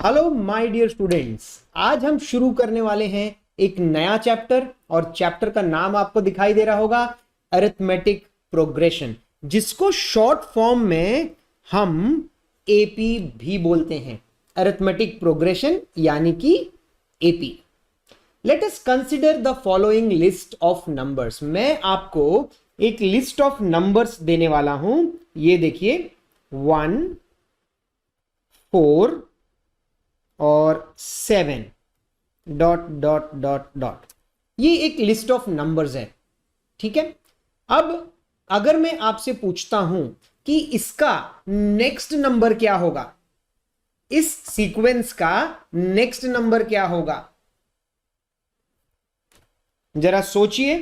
Hello my dear students, आज हम शुरू करने वाले हैं एक नया चैप्टर और चैप्टर का नाम आपको दिखाई दे रहा होगा अरिथमेटिक प्रोग्रेशन, जिसको शॉर्ट फॉर्म में हम एपी भी बोलते हैं। अरिथमेटिक प्रोग्रेशन यानी कि AP. Let us consider the following list of numbers. मैं आपको एक लिस्ट ऑफ नंबर्स देने वाला हूं। ये देखिए 1, 4 और 7 डॉट डॉट डॉट डॉट। ये एक लिस्ट ऑफ नंबर्स है, ठीक है। अब अगर मैं आपसे पूछता हूं कि इसका नेक्स्ट नंबर क्या होगा, इस सीक्वेंस का नेक्स्ट नंबर क्या होगा, जरा सोचिए।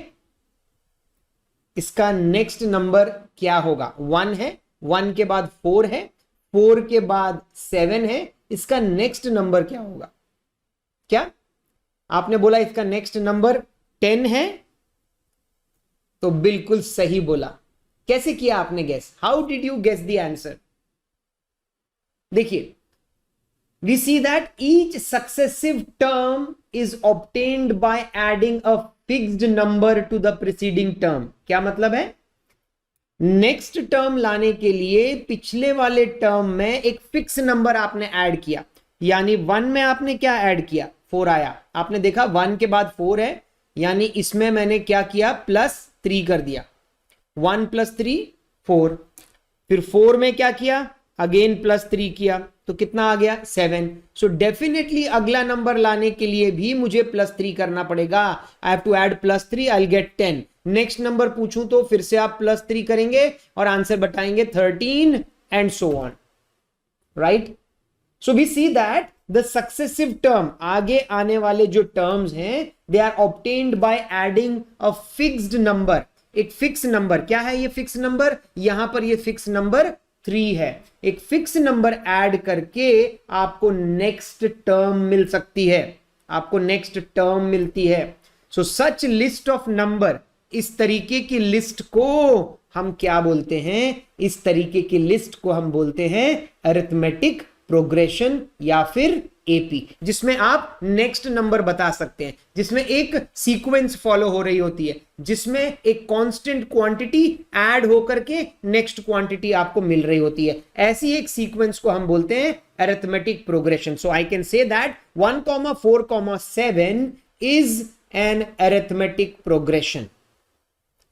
इसका नेक्स्ट नंबर क्या होगा? 1 है, 1 के बाद 4 है, 4 के बाद 7 है। इसका नेक्स्ट नंबर क्या होगा? क्या आपने बोला इसका नेक्स्ट नंबर 10 है? तो बिल्कुल सही बोला। कैसे किया आपने guess? How did you guess the answer? देखिए, we see that each successive term is obtained by adding a fixed number to the preceding term। क्या मतलब है? नेक्स्ट टर्म लाने के लिए पिछले वाले टर्म में एक फिक्स नंबर आपने ऐड किया। यानी 1 में आपने क्या ऐड किया? 4 आया। आपने देखा 1 के बाद 4 है, यानी इसमें मैंने क्या किया? +3 कर दिया। 1 + 3 4। फिर 4 में क्या किया? अगेन +3 किया, तो कितना आ गया? 7। सो डेफिनेटली अगला नंबर लाने के लिए भी मुझे +3 करना पड़ेगा। I have to add +3, I will get 10। Next number पूछूं तो फिर से आप +3 करेंगे और आंसर बताएंगे 13 and so on, right. So we see that the successive term, आगे आने वाले जो टर्म्स हैं, they are obtained by adding a fixed number. एक फिक्स नंबर। क्या है ये फिक्स नंबर? यहां पर ये फिक्स नंबर 3 है। एक फिक्स नंबर ऐड करके आपको नेक्स्ट टर्म मिल सकती है, आपको नेक्स्ट टर्म मिलती है। सो सच लिस्ट ऑफ नंबर, इस तरीके की लिस्ट को हम क्या बोलते हैं? इस तरीके की लिस्ट को हम बोलते हैं अरिथमेटिक प्रोग्रेशन या फिर एपी, जिसमें आप नेक्स्ट नंबर बता सकते हैं, जिसमें एक सीक्वेंस फॉलो हो रही होती है, जिसमें एक कांस्टेंट क्वांटिटी ऐड होकर के नेक्स्ट क्वांटिटी आपको मिल रही होती है। ऐसी एक सीक्वेंस को हम बोलते हैं arithmetic progression. So I can say that 1, 4, 7 is an arithmetic progression,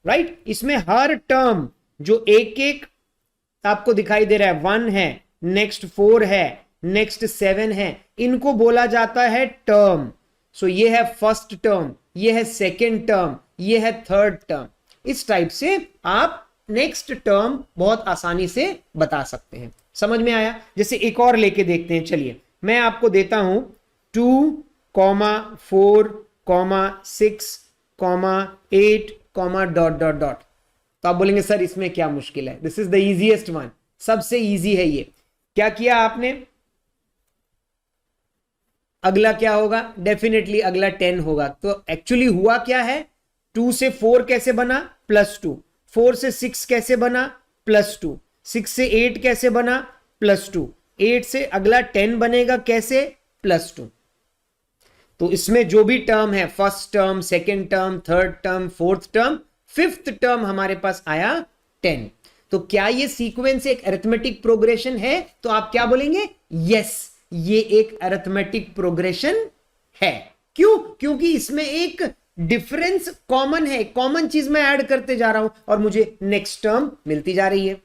right. इसमें हर टर्म जो एक एक आपको दिखाई दे रहा है, 1 है, नेक्स्ट 4 है, नेक्स्ट 7 है, इनको बोला जाता है टर्म। सो ये है फर्स्ट टर्म, ये है सेकेंड टर्म, ये है थर्ड टर्म। इस टाइप से आप नेक्स्ट टर्म बहुत आसानी से बता सकते हैं। समझ में आया? जैसे एक और लेके देखते हैं। चलिए मैं आपको देता हूं 2, 4, 6, 8, डॉट डॉट डॉट। तो आप बोलेंगे सर इसमें क्या मुश्किल है? This is the easiest one, सबसे इजी है ये। क्या किया आपने? अगला क्या होगा? डेफिनेटली अगला 10 होगा। तो एक्चुअली हुआ क्या है? 2 से 4 कैसे बना? +2। 4 से 6 कैसे बना? +2। 6 से 8 कैसे बना? +2। 8 से अगला 10 बनेगा कैसे? +2। तो इसमें जो भी टर्म है, first term, second term, third term, fourth term, fifth term हमारे पास आया 10। तो क्या ये सीक्वेंस एक अरिथमेटिक प्रोग्रेशन है? तो आप क्या बोलेंगे? यस, ये एक अरिथमेटिक प्रोग्रेशन है। क्यों? क्योंकि इसमें एक डिफरेंस कॉमन है, कॉमन चीज मैं ऐड करते जा रहा हूं और मुझे नेक्स्ट टर्म मिलती जा रही है,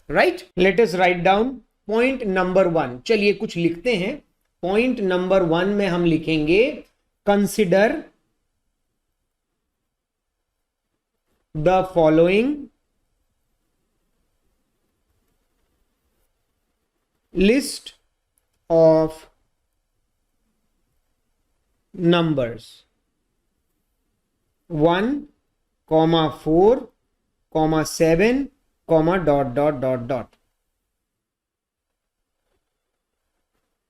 right. Let us write down point number 1। चलिए कुछ लिखते हैं। पॉइंट नंबर 1 में हम लिखेंगे consider the following list of numbers 1, 4, 7, dot dot dot dot.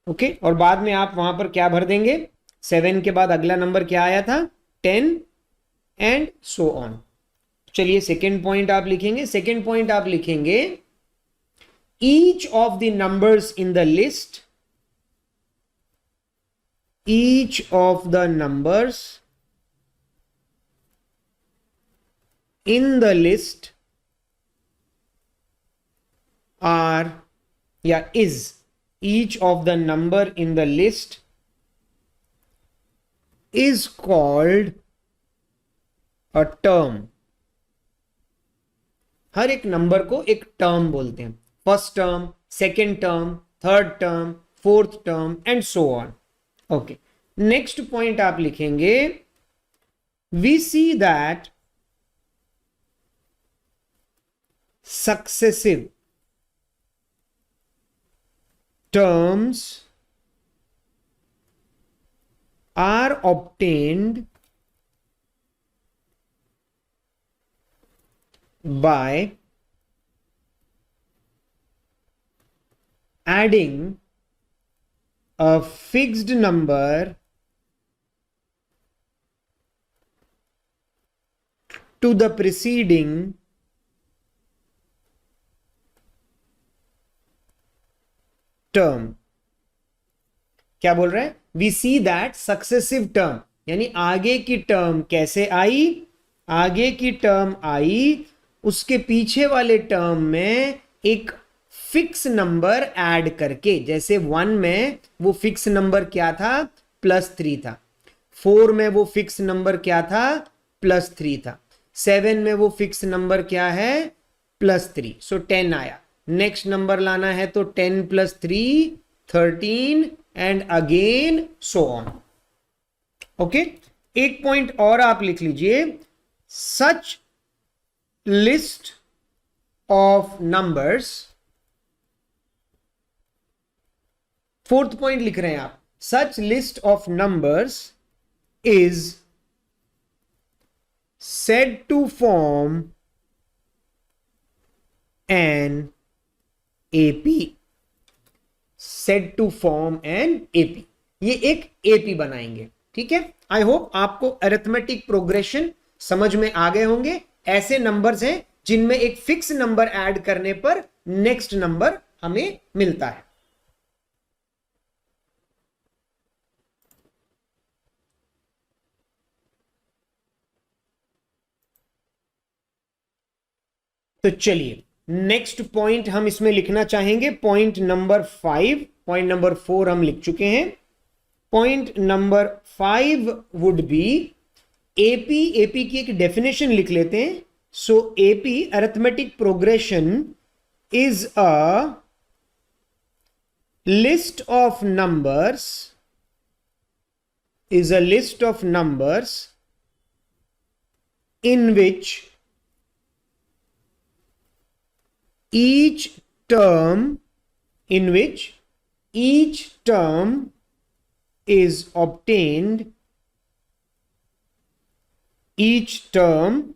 Okay, और बाद में आप वहां पर क्या भर देंगे? 7 के बाद अगला नंबर क्या आया था? 10 एंड सो ऑन। चलिए सेकेंड पॉइंट आप लिखेंगे। सेकेंड पॉइंट आप लिखेंगे each of the numbers in the list each of the numbers in the list are is each of the number in the list is called a term. हर एक number को एक term बोलते हैं. First term, second term, third term, fourth term and so on. Okay, next point आप लिखेंगे, we see that successive terms are obtained by adding a fixed number to the preceding term. क्या बोल रहा है? We see that successive term, यानी आगे की term कैसे आई? आगे की टर्म आई, उसके पीछे वाले टर्म में एक फिक्स नंबर ऐड करके. जैसे 1 में वो फिक्स नंबर क्या था? +3 था. 4 में वो फिक्स नंबर क्या था? +3 था. 7 में वो फिक्स नंबर क्या है? +3. सो 10 आया. नेक्स्ट नंबर लाना है तो 10 + 3 13 and again so on. Okay, एक पॉइंट और आप लिख लीजिए, such list of numbers. Fourth point लिख रहे हैं आप, such list of numbers is said to form an AP. said to form an AP. ये एक AP बनाएंगे. ठीक है, आई होप आपको अरिथमेटिक प्रोग्रेशन समझ में आ गए होंगे. ऐसे नंबर्स हैं जिनमें एक फिक्स नंबर ऐड करने पर नेक्स्ट नंबर हमें मिलता है. तो चलिए नेक्स्ट पॉइंट हम इसमें लिखना चाहेंगे, पॉइंट नंबर 5. पॉइंट नंबर 4 हम लिख चुके हैं. Point number 5 would be AP. AP की एक डेफिनेशन लिख लेते हैं. So AP, arithmetic progression, is a list of numbers, is a list of numbers in which each term is obtained, each term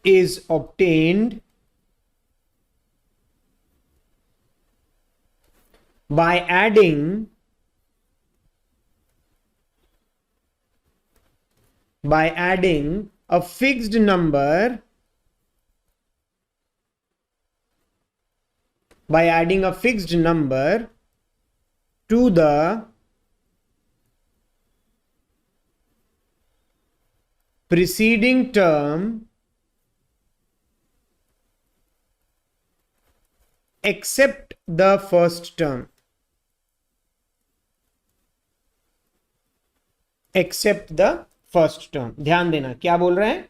is obtained by adding a fixed number to the preceding term except the first term. except the first term. ध्यान देना क्या बोल रहे हैं.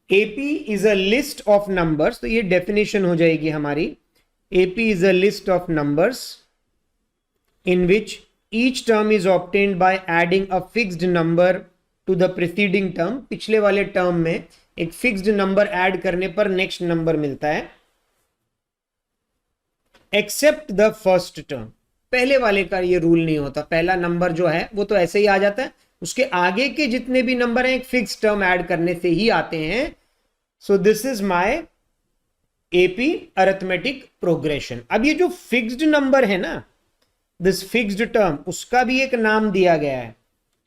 AP is a list of numbers, तो ये definition हो जाएगी हमारी. AP is a list of numbers in which each term is obtained by adding a fixed number to the preceding term. पिछले वाले टर्म में एक फिक्स्ड नंबर ऐड करने पर नेक्स्ट नंबर मिलता है. एक्सेप्ट द फर्स्ट टर्म, पहले वाले का ये रूल नहीं होता. पहला नंबर जो है वो तो ऐसे ही आ जाता है, उसके आगे के जितने भी नंबर हैं एक फिक्स टर्म ऐड करने से ही आते हैं. So this is my AP, arithmetic progression. अब ये जो फिक्स्ड नंबर है ना, दिस फिक्स्ड टर्म, उसका भी एक नाम दिया गया है.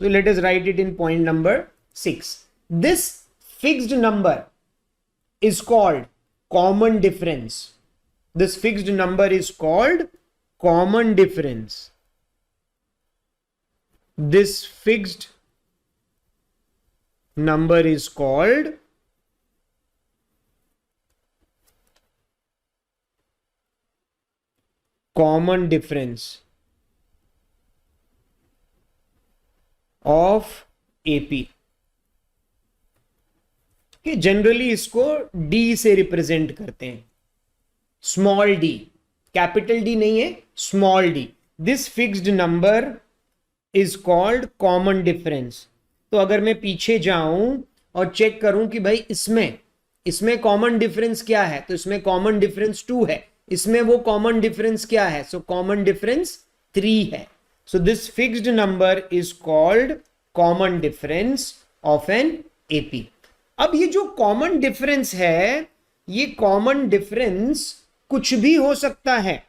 तो let us right it in point number 6. This fixed number is called common difference. This fixed number is called common difference. This fixed number is called common difference of AP. कि generally इसको D से represent करते हैं, small d, capital D नहीं है, small d. This fixed number is called common difference. तो अगर मैं पीछे जाऊं और चेक करूं कि भाई इसमें कॉमन डिफरेंस क्या है, तो इसमें कॉमन डिफरेंस 2 है, इसमें वो कॉमन डिफरेंस क्या है, सो कॉमन डिफरेंस 3 है. So this fixed number is called common difference of an AP. अब ये जो कॉमन डिफरेंस है, ये कॉमन डिफरेंस कुछ भी हो सकता है.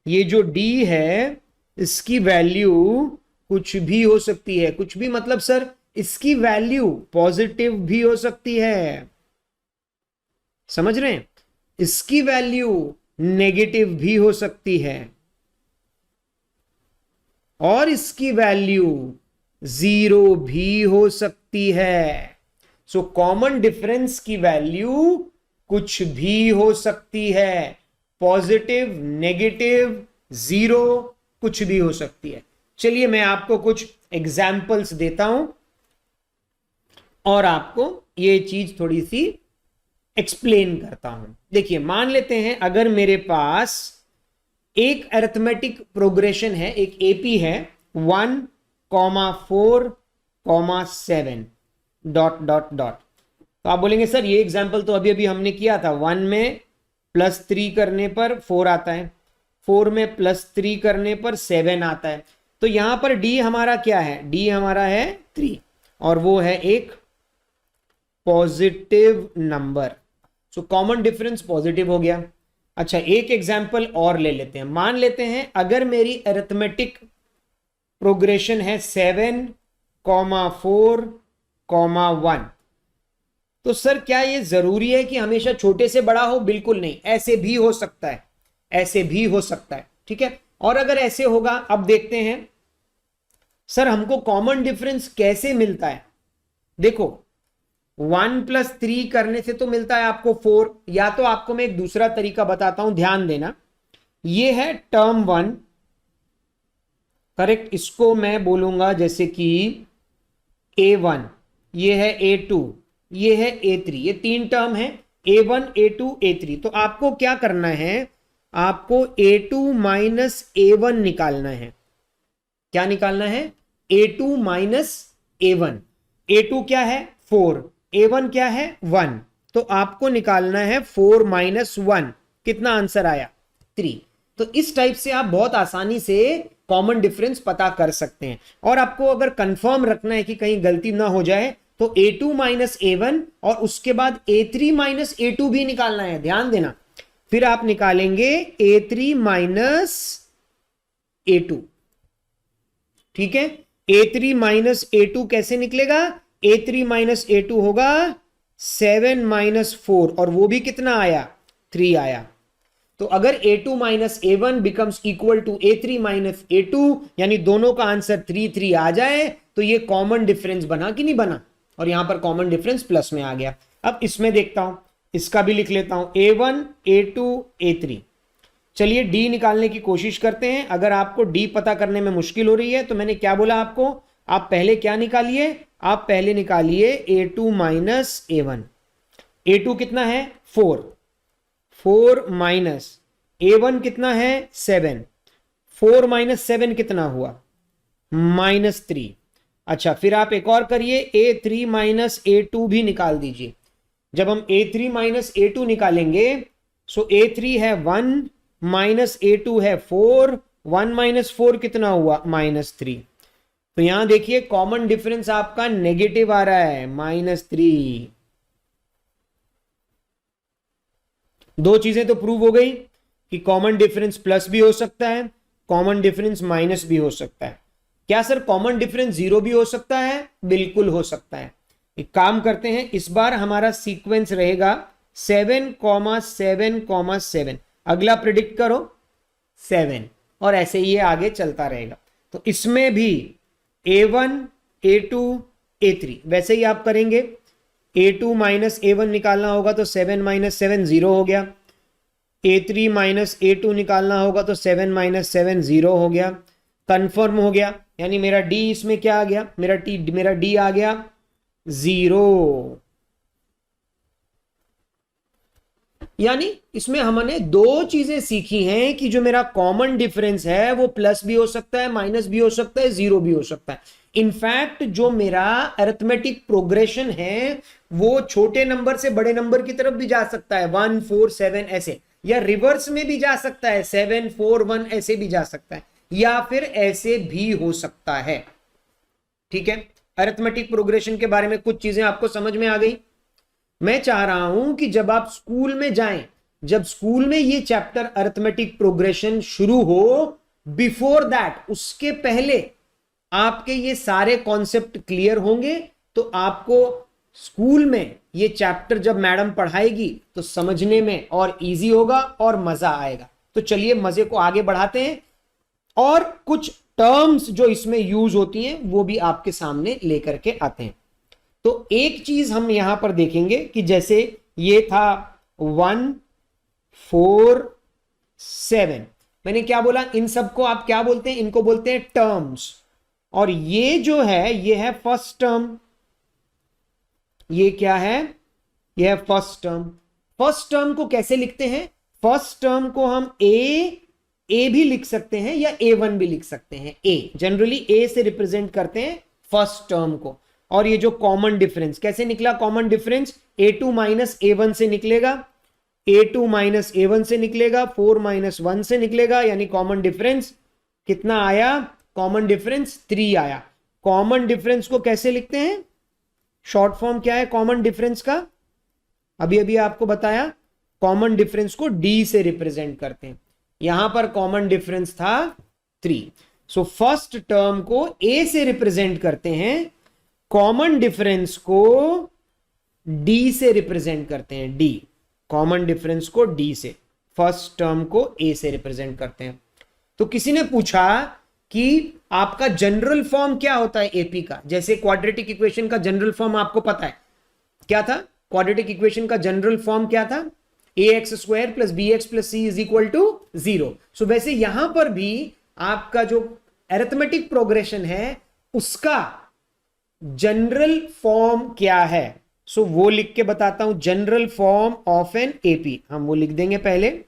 ये जो d है इसकी वैल्यू कुछ भी हो सकती है. कुछ भी मतलब सर इसकी वैल्यू पॉजिटिव भी हो सकती है, समझ रहे हैं, इसकी वैल्यू नेगेटिव भी हो सकती है, और इसकी वैल्यू 0 भी हो सकती है. सो कॉमन डिफरेंस की वैल्यू कुछ भी हो सकती है, पॉजिटिव, नेगेटिव, 0, कुछ भी हो सकती है. चलिए मैं आपको कुछ एग्जाम्पल्स देता हूं और आपको ये चीज थोड़ी सी एक्सप्लेन करता हूं. देखिए मान लेते हैं अगर मेरे पास एक अरिथमेटिक प्रोग्रेशन है, एक एपी है 1, 4, 7 ... तो आप बोलेंगे सर ये एग्जाम्पल तो अभी अभी हमने किया था. 1 में +3 करने पर 4 आता है, 4 में +3 करने पर 7 आता है. तो यहां पर d हमारा क्या है, d हमारा है 3 और वो है एक positive number. So common difference positive हो गया. अच्छा एक एग्जाम्पल और ले लेते हैं. मान लेते हैं अगर मेरी अरिथमेटिक प्रोग्रेशन है 7, 4, 1. तो सर क्या ये जरूरी है कि हमेशा छोटे से बड़ा हो? बिल्कुल नहीं, ऐसे भी हो सकता है, ऐसे भी हो सकता है. ठीक है, और अगर ऐसे होगा, अब देखते हैं सर हमको कॉमन डिफरेंस कैसे मिलता है. देखो 1 + 3 करने से तो मिलता है आपको 4, या तो आपको मैं एक दूसरा तरीका बताता हूं, ध्यान देना. ये है टर्म 1, करेक्ट. इसको मैं बोलूंगा जैसे कि A1, ये है A2, ये है A3, ये 3 टर्म है A1, A2, A3. तो आपको क्या करना है, आपको A2 - A1 निकालना है. क्या निकालना है? A2 - A1. A2 क्या है? 4, A1 क्या है? 1. तो आपको निकालना है 4 - 1. कितना आंसर आया? 3. तो इस टाइप से आप बहुत आसानी से कॉमन डिफरेंस पता कर सकते हैं. और आपको अगर कंफर्म रखना है कि कहीं गलती ना हो जाए तो A2 - A1 और उसके बाद A3 - A2 भी निकालना है. ध्यान देना, फिर आप निकालेंगे A3 - A2. ठीक है, A3 - A2 कैसे निकलेगा? A3 - A2 होगा 7 - 4 और वो भी कितना आया? 3 आया. तो अगर A2 - A1 becomes equal to A3 - A2 यानी दोनों का आंसर 3, 3 आ जाए तो ये कॉमन डिफरेंस बना कि नहीं बना? और यहां पर कॉमन डिफरेंस प्लस में आ गया. अब इसमें देखता हूं, इसका भी लिख लेता हूं A1, A2, A3. चलिए D निकालने की कोशिश करते हैं. अगर आपको D पता करने में मुश्किल हो रही है तो मैंने क्या बोला आपको, आप पहले क्या निकालिए, आप पहले निकालिए A2 - A1. A2 कितना है? 4 माइनस A1 कितना है? 7. 4 - 7 कितना हुआ? -3. अच्छा फिर आप एक और करिए, A3 - A2 भी निकाल दीजिए. जब हम A3 - A2 निकालेंगे, सो A3 है 1 माइनस A2 है 4, 1 - 4 कितना हुआ? -3. तो यहां देखिए कॉमन डिफरेंस आपका नेगेटिव आ रहा है, -3. दो चीजें तो प्रूव हो गई कि कॉमन डिफरेंस प्लस भी हो सकता है, कॉमन डिफरेंस माइनस भी हो सकता है. क्या सर कॉमन डिफरेंस 0 भी हो सकता है? बिल्कुल हो सकता है. एक काम करते हैं, इस बार हमारा सीक्वेंस रहेगा 7,7,7, अगला प्रिडिक्ट करो 7, और ऐसे ही ये आगे चलता रहेगा। तो इसमें भी A1, A2, A3 वैसे ही आप करेंगे। A2 माइनस A1 निकालना होगा तो 7 माइनस 7 0 हो गया। A3 माइनस A2 निकालना होगा तो 7 माइनस 7 0 हो गया। कंफर्म हो गया, यानी मेरा D इसमें क्या आ गया, मेरा D आ गया 0। यानी इसमें हमने दो चीजें सीखी हैं कि जो मेरा कॉमन डिफरेंस है वो प्लस भी हो सकता है, माइनस भी हो सकता है, जीरो भी हो सकता है। इनफैक्ट जो मेरा अरिथमेटिक प्रोग्रेशन है वो छोटे नंबर से बड़े नंबर की तरफ भी जा सकता है, 1 4 7 ऐसे, या रिवर्स में भी जा सकता है, 7 4 1 ऐसे भी जा सकता है, या फिर ऐसे भी हो सकता है। ठीक है, अरिथमेटिक प्रोग्रेशन के बारे में कुछ चीजें आपको समझ में आ गई। मैं चाह रहा हूं कि जब आप स्कूल में जाएं, जब स्कूल में ये चैप्टर अरिथमेटिक प्रोग्रेशन शुरू हो, बिफोर दैट, उसके पहले आपके ये सारे कॉन्सेप्ट क्लियर होंगे, तो आपको स्कूल में ये चैप्टर जब मैडम पढ़ाएगी तो समझने में और इजी होगा और मजा आएगा। तो चलिए मजे को आगे बढ़ाते हैं और कुछ टर्म्स जो इसमें यूज होती हैं वो भी आपके सामने लेकर के आते हैं। तो एक चीज हम यहां पर देखेंगे कि जैसे ये था 1 4 7, मैंने क्या बोला, इन सबको आप क्या बोलते हैं, इनको बोलते हैं टर्म्स। और ये जो है ये है फर्स्ट टर्म, ये क्या है, ये है फर्स्ट टर्म। फर्स्ट टर्म को कैसे लिखते हैं, फर्स्ट टर्म को हम ए भी लिख सकते हैं या A1 भी लिख सकते हैं। ए जनरली ए से रिप्रेजेंट करते हैं फर्स्ट टर्म को। और ये जो कॉमन डिफरेंस कैसे निकला, common difference A2 minus A1 से निकलेगा, A2 माइनस A1 से निकलेगा, 4 माइनस 1 से निकलेगा, यानी कॉमन डिफरेंस कितना आया, कॉमन डिफरेंस 3 आया। कॉमन डिफरेंस को कैसे लिखते हैं, शॉर्ट फॉर्म क्या है कॉमन डिफरेंस का, अभी अभी आपको बताया, कॉमन डिफरेंस को D से रिप्रेजेंट करते हैं। यहां पर कॉमन डिफरेंस था 3, सो फर्स्ट टर्म को A से रिप्रेजेंट करते हैं, कॉमन डिफरेंस को D से रिप्रेजेंट करते हैं, D, कॉमन डिफरेंस को D से, फर्स्ट टर्म को A से रिप्रेजेंट करते हैं। तो किसी ने पूछा कि आपका जनरल फॉर्म क्या होता है एपी का, जैसे क्वाड्रेटिक इक्वेशन का जनरल फॉर्म आपको पता है क्या था, क्वाड्रेटिक इक्वेशन का जनरल फॉर्म क्या था, ax² plus bx plus c is equal to 0। So वैसे यहां पर भी आपका जो अरिथमेटिक प्रोग्रेशन है उसका जनरल फॉर्म क्या है, सो वो लिख के बताता हूं। General form of an AP, हम वो लिख देंगे पहले,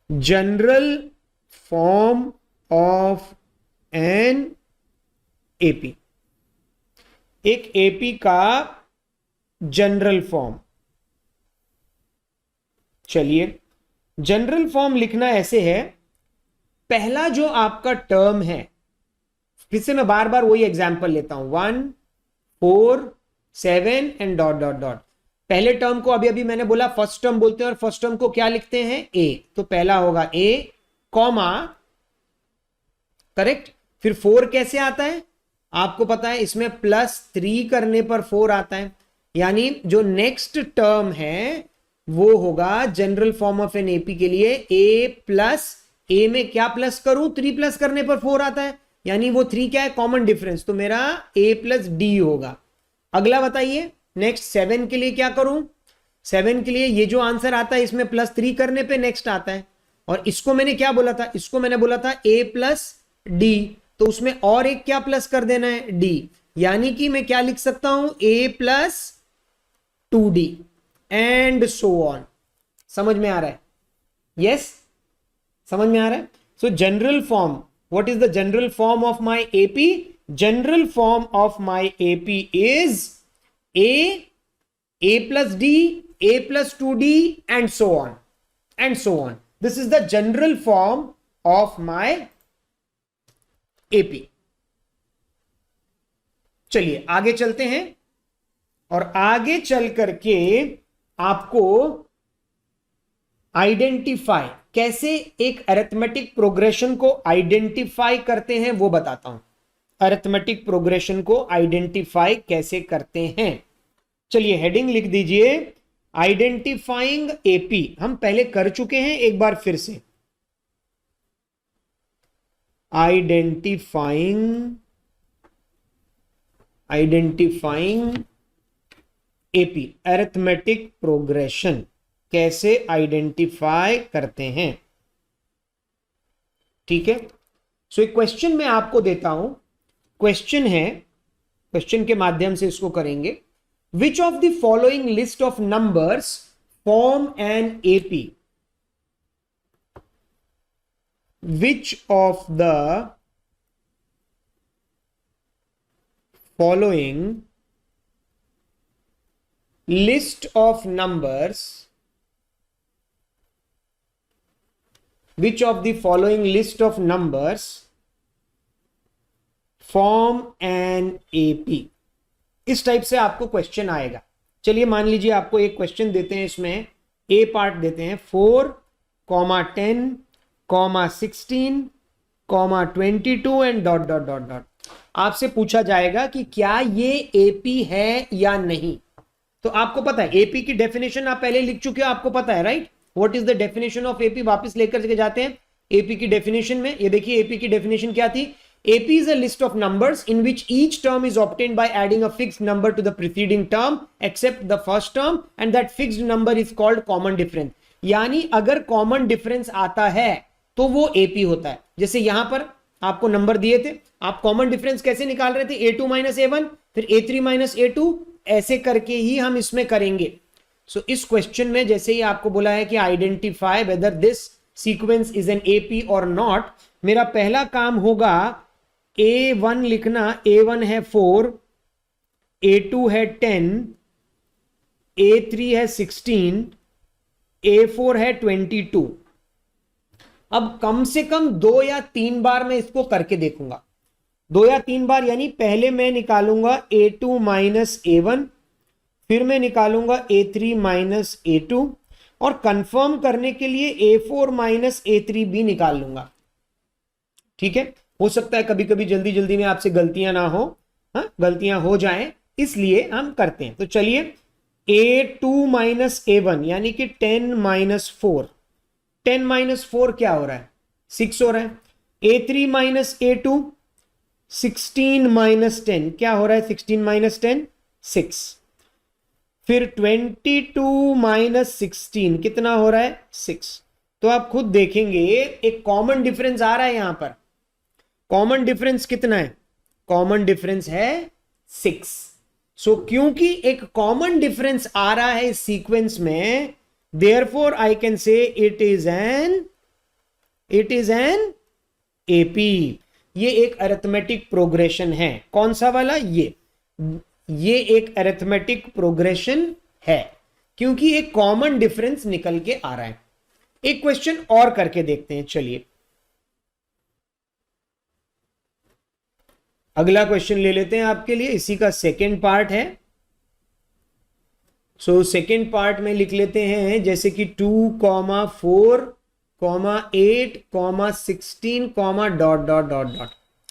general form of an AP, एक एपी का जनरल फॉर्म। चलिए जनरल फॉर्म लिखना ऐसे है, पहला जो आपका टर्म है, फिर से मैं बार बार वही एग्जांपल लेता हूं, 1 4 7 एंड डॉट डॉट डॉट। पहले टर्म को अभी अभी मैंने बोला फर्स्ट टर्म बोलते हैं, और फर्स्ट टर्म को क्या लिखते हैं, ए, तो पहला होगा ए कॉमा, करेक्ट। फिर 4 कैसे आता है आपको पता है, इसमें +3 करने पर 4 आता है, यानी जो नेक्स्ट टर्म है वो होगा general form of an AP के लिए a प्लस ए में क्या प्लस करूं, 3 प्लस करने पर 4 आता है, यानी वो 3 क्या है, कॉमन डिफरेंस, तो मेरा a प्लस डी होगा। अगला बताइए नेक्स्ट 7 के लिए क्या करूं, 7 के लिए ये जो आंसर आता है इसमें +3 करने पे नेक्स्ट आता है, और इसको मैंने क्या बोला था, इसको मैंने बोला था a प्लस डी, तो उसमें और एक क्या प्लस कर देना है, d, यानी कि मैं क्या लिख सकता हूं, a plus 2d and so on. समझ में आ रहा है, यस समझ में आ रहा है। सो general form, what is the general form of my AP, general form of my AP is a plus d, a plus 2d and so on and so on. This is the general form of my AP. चलिए आगे चलते हैं, और आगे चल करके आपको identify, कैसे एक अरिथमेटिक प्रोग्रेशन को आइडेंटिफाई करते हैं वो बताता हूं। अरिथमेटिक प्रोग्रेशन को आइडेंटिफाई कैसे करते हैं, चलिए हेडिंग लिख दीजिए आइडेंटिफाइंग एपी। हम पहले कर चुके हैं, एक बार फिर से आइडेंटिफाइंग एपी, अरिथमेटिक प्रोग्रेशन, कैसे आइडेंटिफाई करते हैं। ठीक है, सो एक क्वेश्चन मैं आपको देता हूं, क्वेश्चन है, क्वेश्चन के माध्यम से इसको करेंगे। Which of the following list of numbers form an AP? Which of the following list of numbers, which of the following list of numbers form an AP? इस टाइप से आपको क्वेश्चन आएगा। चलिए मान लीजिए आपको एक क्वेश्चन देते हैं, इसमें ए पार्ट देते हैं 4, 10, 16, 22 and dot dot dot dot. आपसे पूछा जाएगा कि क्या ये एपी है या नहीं। तो आपको पता है एपी की डेफिनेशन आप पहले लिख चुके हो, आपको पता है right, what is the definition of AP. वापस लेकर के जाते हैं एपी की डेफिनेशन में। ये देखिए एपी की डेफिनेशन क्या थी। AP is a list of numbers in which each term is obtained by adding a fixed number to the preceding term except the first term, and that fixed number is called common difference। यानी अगर common difference आता है तो वो AP होता है। जैसे यहां पर आपको नंबर दिए थे, आप कॉमन डिफरेंस कैसे निकाल रहे थे, A2 माइनस A1 फिर A3 माइनस A2, ऐसे करके ही हम इसमें करेंगे। सो इस क्वेश्चन में जैसे ही आपको बोला है कि identify whether this sequence is an AP और नॉट, मेरा पहला काम होगा A1 लिखना। A1 है 4, A2 है 10, A3 है 16, A4 है 22। अब कम से कम 2 या 3 बार मैं इसको करके देखूंगा, 2 या 3 बार, यानी पहले मैं निकालूंगा A2 माइनस A1, फिर मैं निकालूंगा A3 माइनस A2, और कंफर्म करने के लिए A4 माइनस A3 भी निकाल लूंगा। ठीक है, हो सकता है कभी कभी जल्दी जल्दी में आपसे गलतियां ना हो, हाँ गलतियां हो जाएं, इसलिए हम करते हैं। तो चलिए A2 माइनस A1 यानी कि 10 माइनस 4, 10 माइनस 4 क्या हो रहा है, 6 हो रहा है। A3 माइनस A2 16 माइनस 10 क्या हो रहा है, 16 माइनस 10 6। फिर 22 माइनस 16 कितना हो रहा है, 6। तो आप खुद देखेंगे एक कॉमन डिफरेंस आ रहा है यहां पर। कॉमन डिफरेंस कितना है, कॉमन डिफरेंस है 6। सो क्योंकि एक कॉमन डिफरेंस आ रहा है इस सीक्वेंस में, therefore I can say it is an AP. ये एक अरिथमेटिक प्रोग्रेशन है। कौन सा वाला, ये एक अरिथमेटिक प्रोग्रेशन है क्योंकि एक कॉमन डिफरेंस निकल के आ रहा है। एक क्वेश्चन और करके देखते हैं। चलिए अगला क्वेश्चन ले लेते हैं आपके लिए, इसी का सेकेंड पार्ट है। सो सेकेंड पार्ट में लिख लेते हैं जैसे कि 2, 4, 8, 16, डॉट डॉट डॉट डॉट।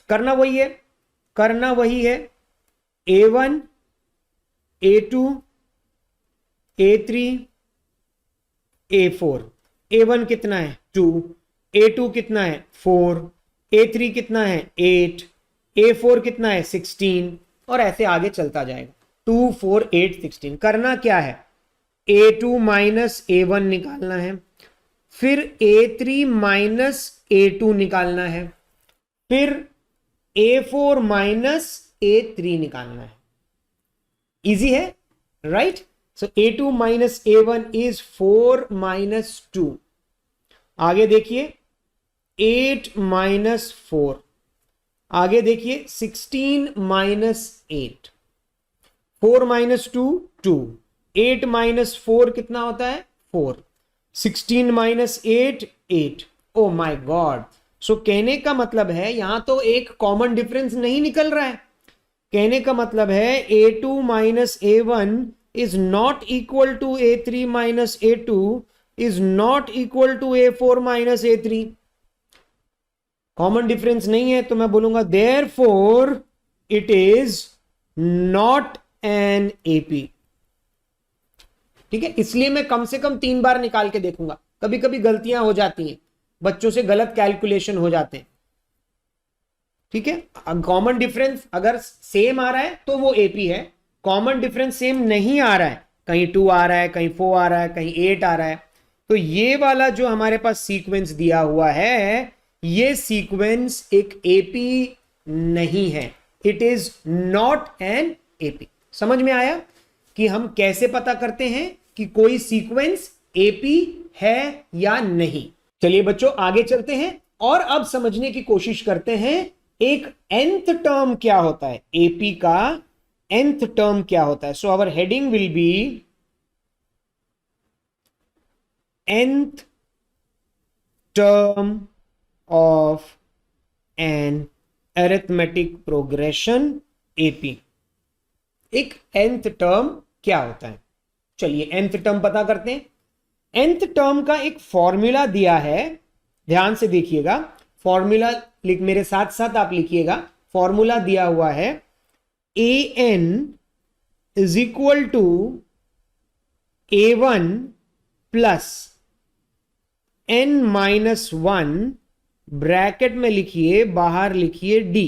करना वही है, A1, A2, A3, A4। A1 कितना है 2, A2 कितना है 4, A3 कितना है 8, A4 कितना है 16, और ऐसे आगे चलता जाएगा 2, 4, 8, 16। करना क्या है, A2 माइनस A1 निकालना है, फिर A3 माइनस A2 निकालना है, फिर A4 माइनस A3 निकालना है। इजी है right. So A2 minus A1 is 4 minus 2। आगे देखिए 8 माइनस 4, आगे देखिए 16 माइनस 8, 4 माइनस 2 2, 8 माइनस 4 कितना होता है 4, 16 minus 8 8। Oh my god. So कहने का मतलब है यहां तो एक कॉमन डिफरेंस नहीं निकल रहा है। कहने का मतलब है A2 minus A1 is not equal to A3 minus A2 is not equal to A4 minus A3। Common difference नहीं है, तो मैं बोलूंगा therefore it is not an AP. ठीक है, इसलिए मैं कम से कम 3 बार निकाल के देखूंगा, कभी कभी गलतियां हो जाती हैं, बच्चों से गलत कैलकुलेशन हो जाते हैं। ठीक है, कॉमन डिफरेंस अगर सेम आ रहा है तो वो एपी है, कॉमन डिफरेंस सेम नहीं आ रहा है, कहीं 2 आ रहा है, कहीं 4 आ रहा है, कहीं 8 आ रहा है, तो ये वाला जो हमारे पास सीक्वेंस दिया हुआ है, ये सीक्वेंस एक एपी नहीं है, it is not an AP. समझ में आया कि हम कैसे पता करते हैं कि कोई सीक्वेंस एपी है या नहीं। चलिए बच्चों आगे चलते हैं और अब समझने की कोशिश करते हैं एक nth टर्म क्या होता है, एपी का nth टर्म क्या होता है। So our heading will be nth term of an arithmetic progression AP. एक nth टर्म क्या होता है, चलिए nth टर्म पता करते हैं। nth टर्म का एक फॉर्मूला दिया है, ध्यान से देखिएगा, फॉर्मूला मेरे साथ साथ आप लिखिएगा, फॉर्मूला दिया हुआ है an is equal to a1 plus n minus 1 bracket में लिखिए, बाहर लिखिए d।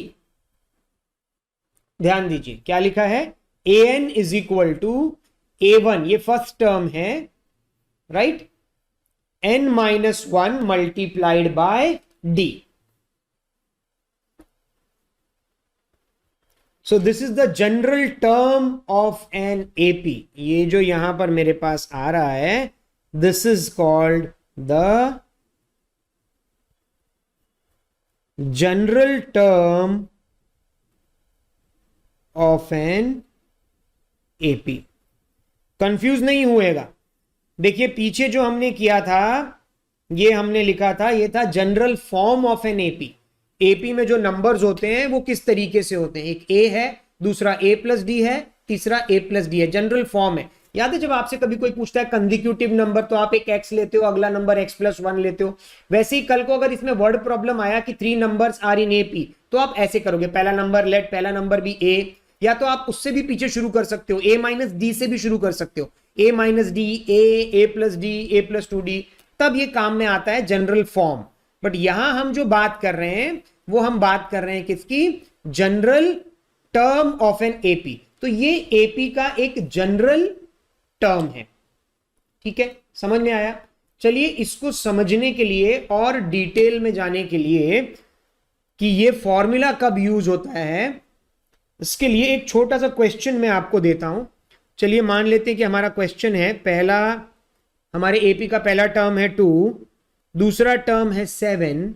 ध्यान दीजिए क्या लिखा है, an is equal to a1, ये फर्स्ट टर्म है, right, n minus 1 multiplied by d। So this is the general term of an AP. ये जो यहां पर मेरे पास आ रहा है, this is called the general term of an AP. Confuse नहीं हुएगा, देखिए पीछे जो हमने किया था, ये हमने लिखा था, ये था general form of an AP. AP में जो नंबर्स होते हैं वो किस तरीके से होते हैं, एक ए है, दूसरा ए प्लस डी है, तीसरा ए प्लस डी है, जनरल फॉर्म है। याद है जब आपसे कभी कोई पूछता है कंसेक्यूटिव नंबर, तो आप एक एक्स लेते हो, अगला नंबर एक्स प्लस 1 लेते हो। वैसे ही कल को अगर इसमें वर्ड प्रॉब्लम आया कि 3 नंबर्स आर इन एपी, तो आप ऐसे करोगे, पहला नंबर लेट, पहला नंबर भी ए, या तो आप उससे भी पीछे शुरू कर सकते हो, ए माइनस डी से भी शुरू कर सकते हो, ए माइनस डी, ए प्लस डी, ए प्लस 2d, तब ये काम में आता है जनरल फॉर्म। बट यहां हम जो बात कर रहे हैं वो हम बात कर रहे हैं किसकी, general term of an AP. तो ये एपी का एक जनरल टर्म है, ठीक है, समझ में आया। चलिए इसको समझने के लिए और डिटेल में जाने के लिए कि ये फॉर्मूला कब यूज होता है, इसके लिए एक छोटा सा क्वेश्चन मैं आपको देता हूं। चलिए मान लेते हैं कि हमारा क्वेश्चन है, पहला हमारे एपी का पहला टर्म है 2, दूसरा टर्म है 7,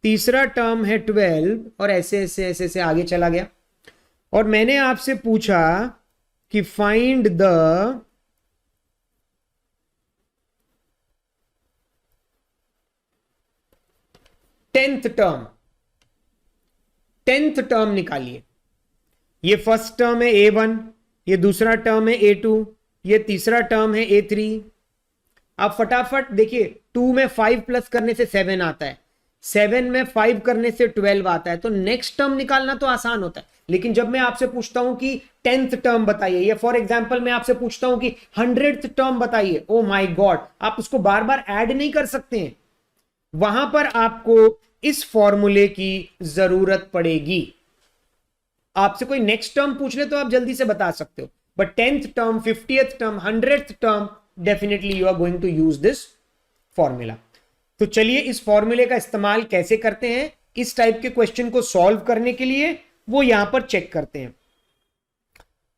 तीसरा टर्म है 12, और ऐसे ऐसे ऐसे ऐसे आगे चला गया। और मैंने आपसे पूछा कि फाइंड द टेंथ टर्म निकालिए। ये फर्स्ट टर्म है a1, ये दूसरा टर्म है a2, ये तीसरा टर्म है a3। आप फटाफट देखिए, 2 में 5 प्लस करने से 7 आता है, 7 में 5 करने से 12 आता है, तो नेक्स्ट टर्म निकालना तो आसान होता है। लेकिन जब मैं आपसे पूछता हूं कि 10th टर्म बताइए, या फॉर एग्जांपल मैं आपसे पूछता हूं कि 100th टर्म बताइए, ओ माय गॉड, आप उसको बार बार ऐड नहीं कर सकते हैं, वहां पर आपको इस फॉर्मूले की जरूरत पड़ेगी। आपसे कोई नेक्स्ट टर्म पूछ ले तो आप जल्दी से बता सकते हो, but 10th term, 50th term, 100th term, definitely you are going to use this formula. तो चलिए इस फॉर्मूले का इस्तेमाल कैसे करते हैं इस टाइप के क्वेश्चन को सॉल्व करने के लिए, वो यहां पर चेक करते हैं।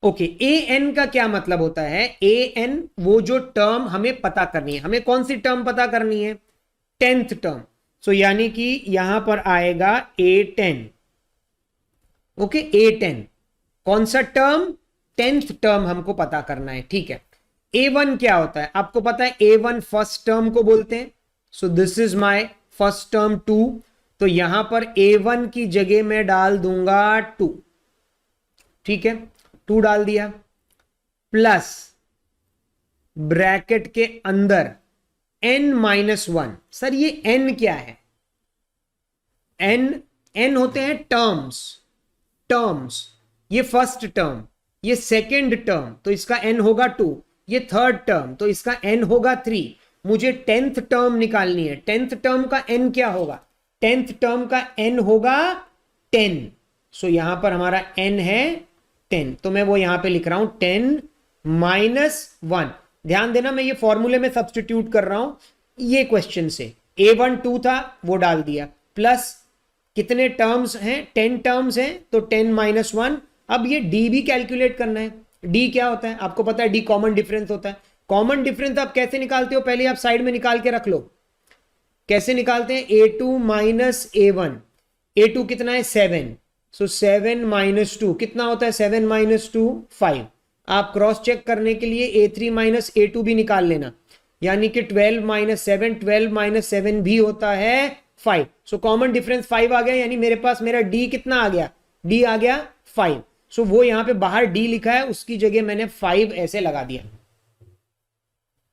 ओके, ए एन का क्या मतलब होता है, ए एन वो जो टर्म हमें पता करनी है, हमें कौन सी टर्म पता करनी है, 10th टर्म। सो यानी कि यहां पर आएगा A10। ओके, A10 कौन सा टर्म, 10th टर्म हमको पता करना है, ठीक है। A1 क्या होता है, आपको पता है A1 फर्स्ट टर्म को बोलते हैं। So this is my first term 2, तो यहां पर A1 की जगह में डाल दूंगा 2, ठीक है, 2 डाल दिया, प्लस ब्रैकेट के अंदर n-1। सर ये n क्या है, n होते हैं टर्म्स, ये फर्स्ट टर्म, ये सेकेंड टर्म, तो इसका n होगा 2, ये थर्ड टर्म, तो इसका n होगा 3। मुझे 10th टर्म निकालनी है। 10th टर्म का n क्या होगा? 10th टर्म का n होगा 10। सो यहां पर हमारा n है 10, तो मैं वो यहां पे लिख रहा हूं 10 -1। ध्यान देना, मैं ये फॉर्मूले में सब्स्टिट्यूट कर रहा हूं ये क्वेश्चन से। a1 2 था, वो डाल दिया, प्लस कितने टर्म्स हैं? 10 टर्म्स हैं, तो 10 -1। अब ये d भी कैलकुलेट करना है। d क्या होता है आपको पता है? d कॉमन डिफरेंस होता है। कॉमन डिफरेंस आप कैसे निकालते हो? पहले आप साइड में निकाल के रख लो। कैसे निकालते हैं? a2 minus a1। a2 कितना है? 7। सो 7 -2 कितना होता है? 7 -2 5। आप क्रॉस चेक करने के लिए a3 माइनस a2 भी निकाल लेना, यानी कि 12 - 7, 12 - 7 भी होता है 5। सो कॉमन डिफरेंस 5 आ गया, यानी मेरे पास मेरा d कितना आ गया? d आ गया 5। सो वो यहां पे बाहर d लिखा है, उसकी जगह मैंने 5 ऐसे लगा दिया।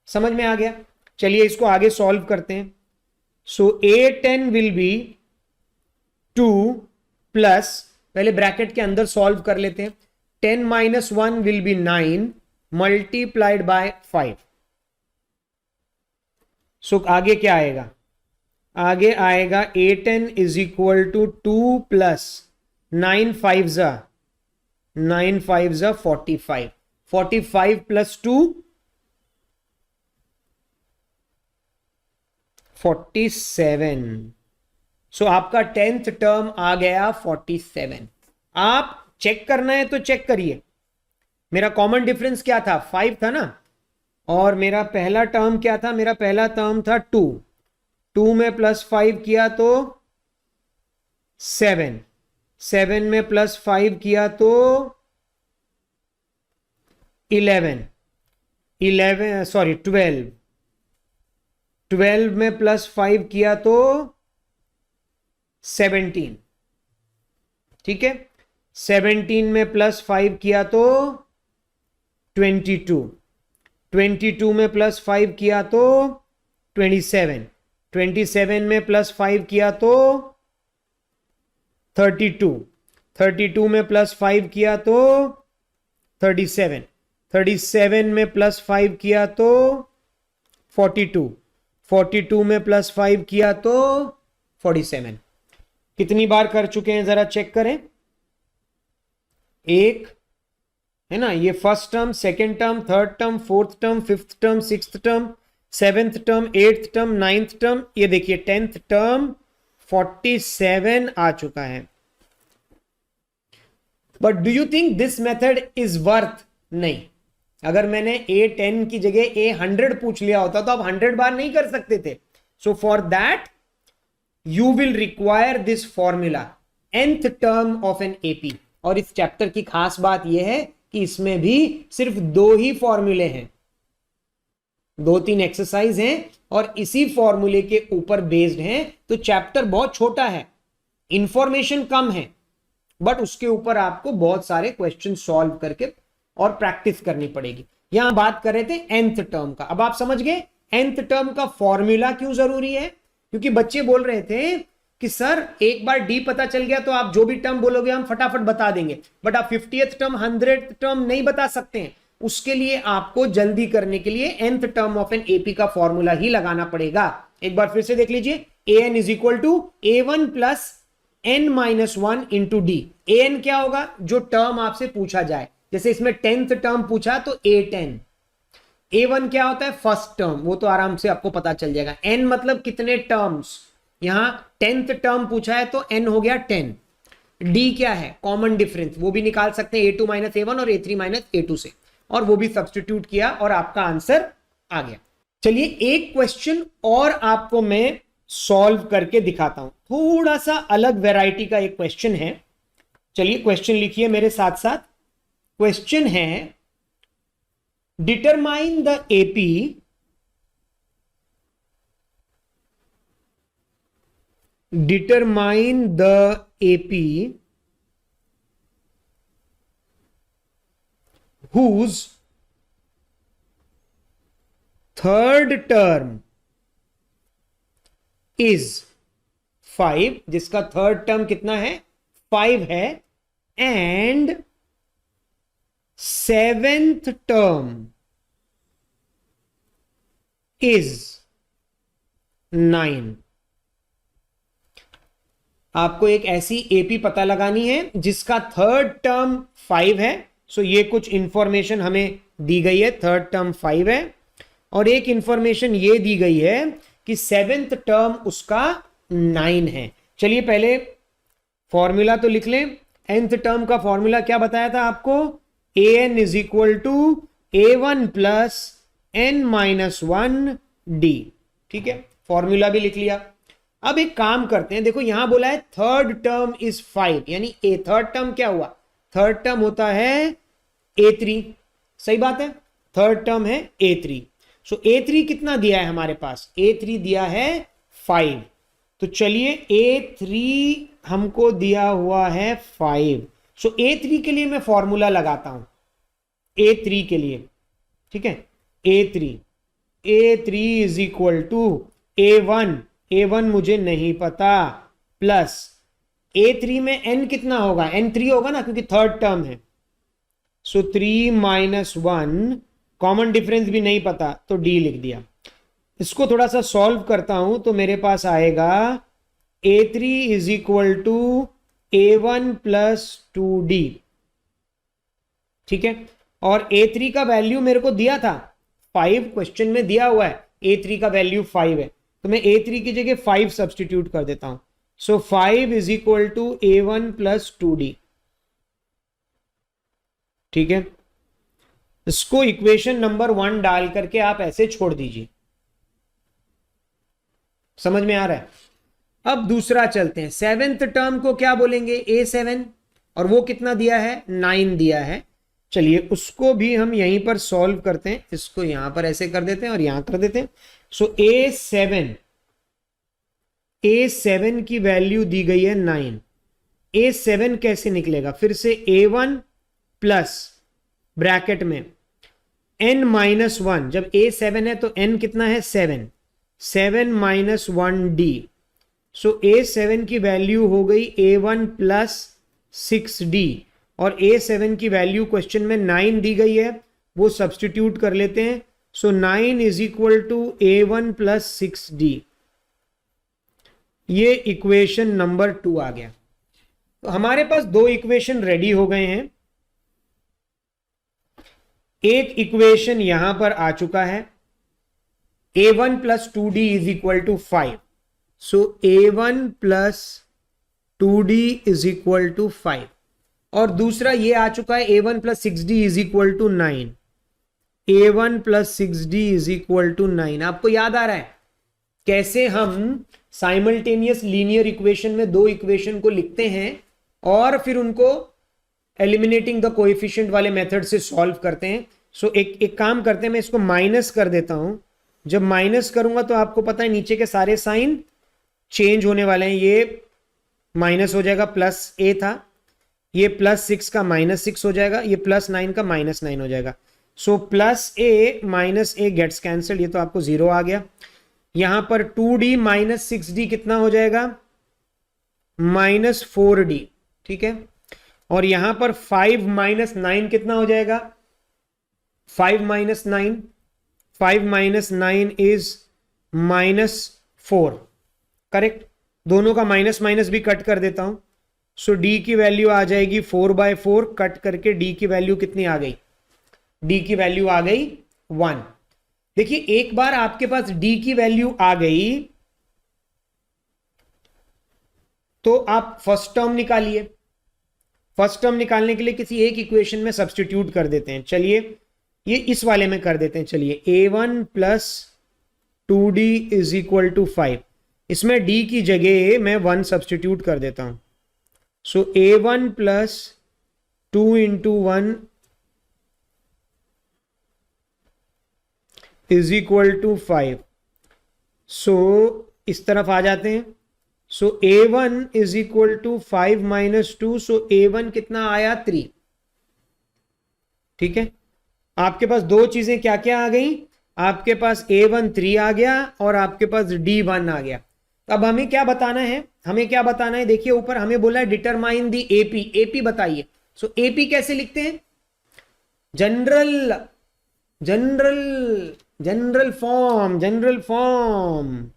समझ में आ गया? चलिए इसको आगे सॉल्व करते हैं। So a10 will be 2 plus, पहले ब्रैकेट के अंदर सॉल्व कर लेते हैं। 10 - 1 will be 9 multiplied by 5। So आगे क्या आएगा? आगे आएगा a10 is equal to 2 plus 9 5 45। 45 plus 2 47। So आपका 10th टर्म आ गया 47। आप चेक करना है तो चेक करिए। मेरा कॉमन डिफरेंस क्या था? 5 था ना, और मेरा पहला टर्म क्या था? मेरा पहला टर्म था 2। 2 में प्लस 5 किया तो 7। 7 में प्लस 5 किया तो 11। 12। 12 में प्लस 5 किया तो 17। ठीक है, 17 में प्लस 5 किया तो 22। 22 में प्लस 5 किया तो 27। 27 में प्लस 5 किया तो 32। 32 में प्लस 5 किया तो 37। 37 में प्लस 5 किया तो 42। 42 में प्लस 5 किया तो 47। कितनी बार कर चुके हैं जरा चेक करें। एक है ना, ये first term, second term, third term, fourth term, fifth term, sixth term, seventh term, eighth term, ninth term, ये देखिए 10th टर्म 47 आ चुका है। But do you think this method is worth? नहीं। अगर मैंने a10 की जगह a100 पूछ लिया होता तो आप 100 बार नहीं कर सकते थे। So for that you will require this formula, nth term of an AP. और इस चैप्टर की खास बात यह है कि इसमें भी सिर्फ 2 ही फॉर्मूले हैं, 2-3 एक्सरसाइज हैं और इसी फॉर्मूले के ऊपर बेस्ड हैं। तो चैप्टर बहुत छोटा है, इंफॉर्मेशन कम है, बट उसके ऊपर आपको बहुत सारे क्वेश्चन सॉल्व करके और प्रैक्टिस करनी पड़ेगी। यहां बात कर रहे थे nth टर्म का। अब आप समझ गए nth टर्म का फॉर्मूला क्यों जरूरी है? क्योंकि बच्चे बोल रहे थे कि सर एक बार डी पता चल गया तो आप जो भी टर्म बोलोगे हम फटाफट बता देंगे, बट आप 50th टर्म 100th टर्म नहीं बता सकते हैं। उसके लिए आपको जल्दी करने के लिए nth term of an AP का फॉर्मूला ही लगाना पड़ेगा। एक बार फिर से देख लीजिए, an is equal to a1 plus n-1 into d. an क्या होगा? जो टर्म आपसे पूछा जाए, जैसे इसमें 10th टर्म पूछा तो a10। a1 क्या होता है? फर्स्ट टर्म, वो तो आराम से आपको पता चल जाएगा। n मतलब कितने टर्म्स, यहां 10th टर्म पूछा है तो n हो गया 10। d क्या है? कॉमन डिफरेंस, वो भी निकाल सकते हैं a2 माइनस a1 और a3 माइनस a2 से, और वो भी सब्स्टिट्यूट किया और आपका आंसर आ गया। चलिए एक क्वेश्चन और आपको मैं सॉल्व करके दिखाता हूं, थोड़ा सा अलग वैरायटी का एक क्वेश्चन है। चलिए क्वेश्चन लिखिए मेरे साथ साथ। क्वेश्चन है, determine the AP whose third term is 5, जिसका थर्ड टर्म कितना है? 5 है, एंड 7th टर्म इज 9। आपको एक ऐसी एपी पता लगानी है जिसका थर्ड टर्म 5 है। सो ये कुछ इंफॉर्मेशन हमें दी गई है, थर्ड टर्म 5 है, और एक इंफॉर्मेशन ये दी गई है कि सेवेंथ टर्म उसका 9 है। चलिए पहले फॉर्मूला तो लिख लें। nth टर्म का फॉर्मूला क्या बताया था आपको? an is equal to a1 plus n minus 1 d। ठीक है, फॉर्मूला भी लिख लिया। अब एक काम करते हैं, देखो यहां बोला है थर्ड टर्म इज 5, यानी ए थर्ड टर्म क्या हुआ? थर्ड टर्म होता है a3। सही बात है, थर्ड टर्म है a3। सो a3 कितना दिया है हमारे पास? a3 दिया है 5। तो चलिए a3 हमको दिया हुआ है 5। सो a3 के लिए मैं फॉर्मूला लगाता हूं, a3 के लिए। ठीक है, a3 is equal to a1 मुझे नहीं पता, प्लस a3 में n कितना होगा? n 3 होगा ना, क्योंकि थर्ड टर्म है। सो 3 माइनस 1, कॉमन डिफरेंस भी नहीं पता तो d लिख दिया। इसको थोड़ा सा सॉल्व करता हूं तो मेरे पास आएगा a3 is equal to a1 plus 2d। ठीक है, और a3 का वैल्यू मेरे को दिया था 5, क्वेश्चन में दिया हुआ है a3 का वैल्यू 5 है, तो मैं a3 की जगह 5 सब्सटीट्यूट कर देता हूं। So 5 is equal to a1 plus 2d। ठीक है, इसको इक्वेशन नंबर 1 डाल करके आप ऐसे छोड़ दीजिए। समझ में आ रहा है? अब दूसरा चलते हैं। सेवेंथ टर्म को क्या बोलेंगे? a7, और वो कितना दिया है? 9 दिया है। चलिए उसको भी हम यहीं पर सॉल्व करते हैं। इसको यहां पर ऐसे कर देते हैं और यहां कर देते हैं। सो a7 की वैल्यू दी गई है 9। a7 कैसे निकलेगा? फिर से a1 प्लस ब्रैकेट में n माइनस 1। जब a7 है तो n कितना है? 7 माइनस 1d। सो a7 की वैल्यू हो गई a1 प्लस 6d, और a7 की वैल्यू क्वेश्चन में 9 दी गई है, वो सब्सटीट्यूट कर लेते हैं। So 9 is equal to a1 plus 6d। ये इक्वेशन नंबर 2 आ गया। तो हमारे पास दो इक्वेशन रेडी हो गए हैं। एक इक्वेशन यहां पर आ चुका है, a1 plus 2d is equal to 5। So a1 plus 2d is equal to 5, और दूसरा ये आ चुका है a1 plus 6d is equal to 9। a1 plus 6d is equal to 9। आपको याद आ रहा है कैसे हम साइमल्टेनियस लीनियर इक्वेशन में दो इक्वेशन को लिखते हैं और फिर उनको एलिमिनेटिंग द कोएफिशिएंट वाले मेथड से सॉल्व करते हैं। सो एक काम करते हैं, मैं इसको माइनस कर देता हूं। जब माइनस करूंगा तो आपको पता है नीचे के सारे साइन चेंज होने वाले हैं। ये माइनस हो जाएगा, प्लस a था, ये प्लस 6 का माइनस 6 हो जाएगा, ये प्लस 9 का माइनस 9 हो जाएगा। So plus a minus a gets cancel, ये तो आपको 0 आ गया। यहां पर 2d माइनस 6d कितना हो जाएगा? Minus 4d। ठीक है, और यहां पर 5 माइनस 9 कितना हो जाएगा? 5 माइनस 9 इज माइनस 4। करेक्ट, दोनों का माइनस माइनस भी कट कर देता हूं। सो d की वैल्यू आ जाएगी 4/4, कट करके d की वैल्यू कितनी आ गई? d की वैल्यू आ गई 1। देखिए एक बार आपके पास d की वैल्यू आ गई तो आप फर्स्ट टर्म निकालिए। फर्स्ट टर्म निकालने के लिए किसी एक इक्वेशन में सब्सटीट्यूट कर देते हैं। चलिए ये इस वाले में कर देते हैं। चलिए a1 plus 2d is equal to 5, इसमें d की जगह मैं 1 सब्सटीट्यूट कर देता हूं। So a1 plus 2 into 1 is equal to 5। So इस तरफ आ जाते हैं। So a1 is equal to 5 minus 2। So a1 कितना आया? 3। ठीक है, आपके पास दो चीजें क्या क्या आ गई? आपके पास a1 3 आ गया और आपके पास d1 आ गया। अब हमें क्या बताना है? हमें क्या बताना है? देखिए ऊपर हमें बोला है डिटरमाइन दी एपी। एपी बताइए। सो एपी कैसे लिखते हैं? जनरल जनरल फॉर्म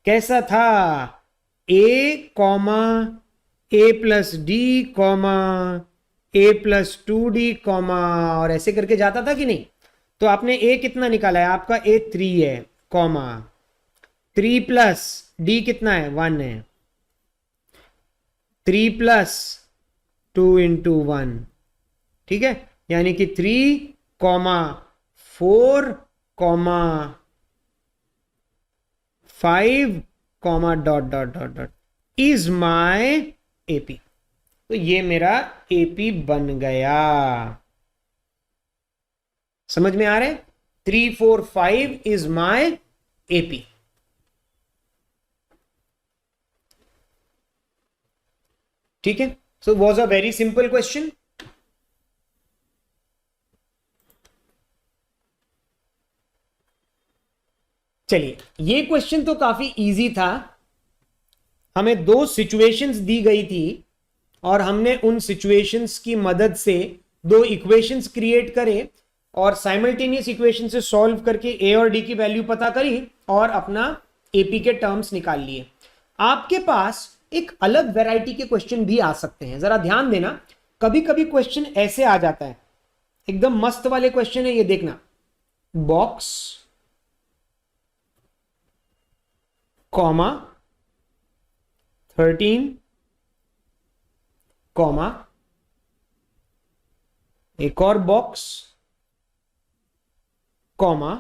कैसा था? ए कॉमा ए प्लस डी कॉमा ए प्लस 2d कॉमा, और ऐसे करके जाता था कि नहीं? तो आपने ए कितना निकाला है? आपका ए 3 है, कॉमा 3 प्लस डी कितना है? 1 है, 3 प्लस 2 इंटू 1, ठीक है, यानी कि 3 comma 4 comma 5 comma dot dot dot dot is my AP. तो ये मेरा एपी बन गया। समझ में आ रहा है? 3 4 5 इज माय एपी। ठीक है, so was a very simple question. चलिए, ये क्वेश्चन तो काफी इजी था। हमें 2 सिचुएशंस दी गई थी और हमने उन सिचुएशंस की मदद से 2 इक्वेशंस क्रिएट करे और साइमल्टेनियस इक्वेशन से सॉल्व करके ए और डी की वैल्यू पता करी और अपना एपी के टर्म्स निकाल लिए। आपके पास एक अलग वैरायटी के क्वेश्चन भी आ सकते हैं, जरा ध्यान देना। कभी कभी क्वेश्चन ऐसे आ जाता है, एकदम मस्त वाले क्वेश्चन है, ये देखना, बॉक्स कॉमा 13 कॉमा एक और बॉक्स कॉमा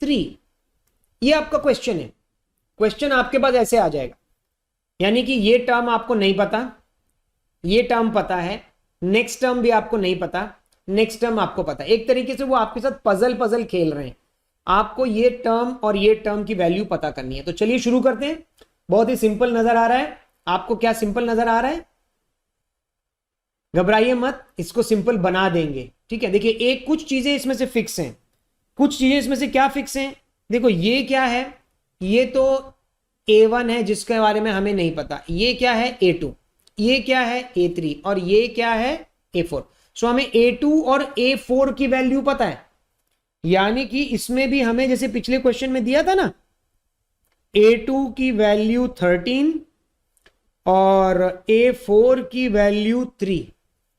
3। ये आपका क्वेश्चन है। क्वेश्चन आपके पास ऐसे आ जाएगा, यानी कि ये टर्म आपको नहीं पता, ये टर्म पता है, नेक्स्ट टर्म भी आपको नहीं पता, नेक्स्ट टर्म आपको पता है। एक तरीके से वो आपके साथ पजल खेल रहे हैं। आपको ये टर्म और ये टर्म की वैल्यू पता करनी है। तो चलिए शुरू करते हैं। बहुत ही सिंपल नजर आ रहा है आपको? क्या सिंपल नजर आ रहा है? घबराइए मत, इसको सिंपल बना देंगे। ठीक है, देखिए, एक कुछ चीजें इसमें से फिक्स हैं, कुछ चीजें इसमें से क्या फिक्स हैं। देखो, ये क्या है? ये तो A1 है जिसके बारे में हमें नहीं पता। ये क्या है? A2। ये क्या है? A3। और ये क्या है? A4। सो हमें A2 और A4 की वैल्यू पता है, यानी कि इसमें भी हमें जैसे पिछले क्वेश्चन में दिया था ना, A2 की वैल्यू 13 और A4 की वैल्यू 3।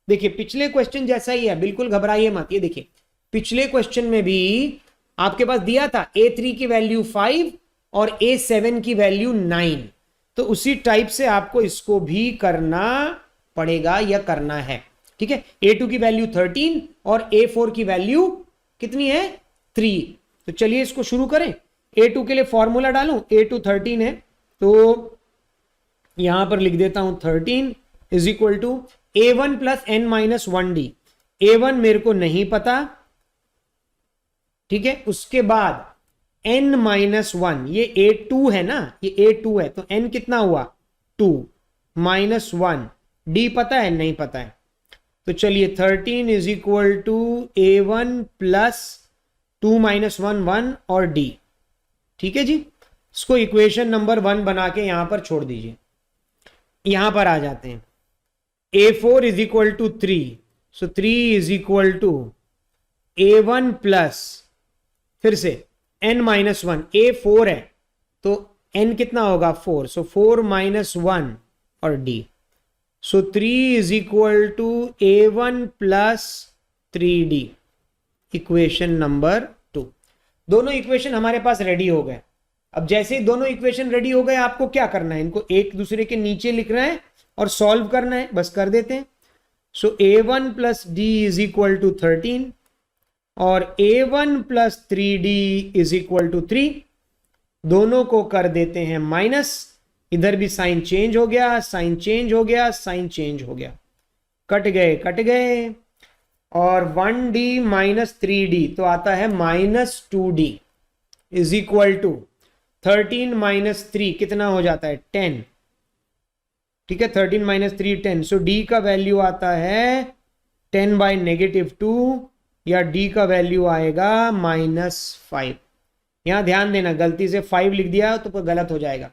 देखिए, पिछले क्वेश्चन जैसा ही है, बिल्कुल घबराइए मत। ये देखिए, पिछले क्वेश्चन में भी आपके पास दिया था A3 की वैल्यू 5 और A7 की वैल्यू 9। तो उसी टाइप से आपको इसको भी करना पड़ेगा या करना है। ठीक है, A2 की वैल्यू 13 और A4 की वैल्यू कितनी है? 3। तो चलिए इसको शुरू करें। A2 के लिए फॉर्मूला डालूं, A2 13 है, तो यहां पर लिख देता हूं 13 is equal to A1 plus n-1d। A1 मेरे को नहीं पता, ठीक है, उसके बाद n-1, ये A2 है ना, ये A2 है, तो n कितना हुआ? 2 माइनस 1, d पता है? नहीं पता है। तो चलिए 13 is equal to A1 plus 2 minus 1 1 और d। ठीक है जी, इसको इक्वेशन नंबर 1 बना के यहां पर छोड़ दीजिए। यहां पर आ जाते हैं, A4 is equal to 3, so 3 is equal to A1 plus फिर से n-1, A4 है तो n कितना होगा? 4, सो 4 माइनस 1 और d। So 3 is equal to A1 plus 3d, equation number 2। दोनों इक्वेशन हमारे पास रेडी हो गए। अब जैसे ही दोनों इक्वेशन रेडी हो गए, आपको क्या करना है? इनको एक दूसरे के नीचे लिखना है और सॉल्व करना है, बस कर देते हैं। So A1 plus d is equal to 13 और A1 plus 3d is equal to 3। दोनों को कर देते हैं माइनस, इधर भी साइन चेंज हो गया, साइन चेंज हो गया, साइन चेंज हो गया, कट गए कट गए, और 1d माइनस 3d तो आता है minus 2d is equal to 13 minus 3 कितना हो जाता है? 10। ठीक है, 13 माइनस 3 10, सो d का वैल्यू आता है 10 बाई -2 या d का वैल्यू आएगा -5। यहां ध्यान देना, गलती से 5 लिख दिया तो गलत हो जाएगा।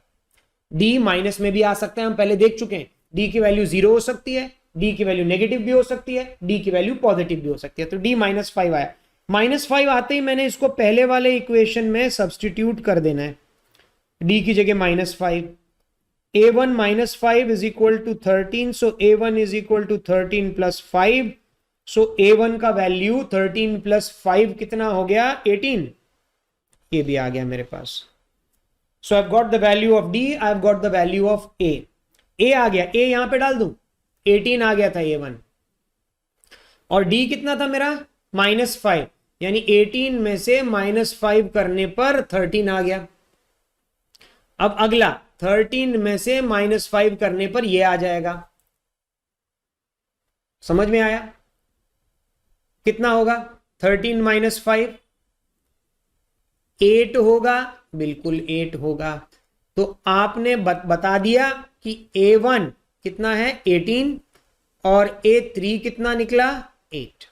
d माइनस में भी आ सकते हैं, हम पहले देख चुके हैं। d की वैल्यू 0 हो सकती है, d की वैल्यू नेगेटिव भी हो सकती है, d की वैल्यू पॉजिटिव भी हो सकती है। तो d -5 आया। -5 आते ही मैंने इसको पहले वाले इक्वेशन में सब्सटीट्यूट कर देना है, d की जगह -5, a1 -5 is equal to 13, so a1 is equal to 13 plus 5, so a1 का वैल्यू 13 प्लस 5 कितना हो गया 18, ये भी आ गया मेरे पास। So I have got the value of d, I have got the value of a आ गया, a यहां पे डाल दूं, 18 आ गया था a1, और d कितना था मेरा -5, यानी 18 में से -5 करने पर 13 आ गया। अब अगला 13 में से -5 करने पर ये आ जाएगा, समझ में आया? कितना होगा 13 - 5, 8 होगा, बिल्कुल 8 होगा। तो आपने बता दिया कि a1 कितना है 18 और a3 कितना निकला 8।